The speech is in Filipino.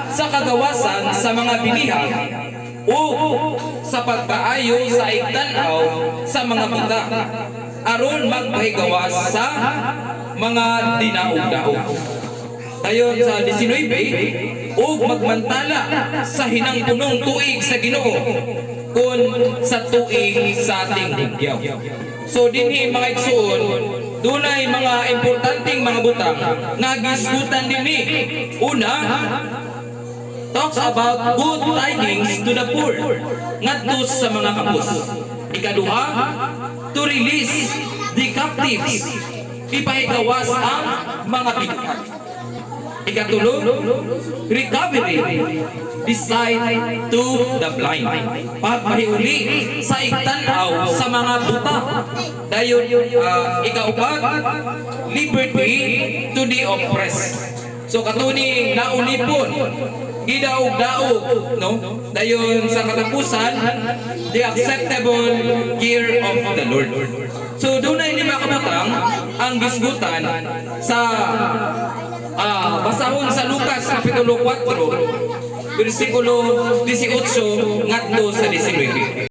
sa kagawasan sa mga binihag o sa pagkaayo sa igtanaw sa mga buta aron magpahigawas sa mga dinaog-daog. Dayon sa 19, ug magmantala sa hinangpunong tuig sa Ginoo kun sa tuig sa ating hugyaw. So dinhi mga igsoon, dunay mga importanteng mga butang nga gisgutan dinhi. Una, talks about good tidings to the poor, ngadto sa mga kapos. Ikaduha, to release the captives, ipahigawas ang mga bighat. Ikatulo, recovery, the sight to the blind, pagpahiuli sa igtanaw sa mga buta. Dayon ikaupat, liberty to the oppressed. So katuni naulipon gidaog-daog, no? Dayon sa katapusan, the acceptable year of the Lord. So dunay lima ka butang ang gisgutan sa basahon sa Lucas kapitulo 4 versikulo 18 ngadto sa 19.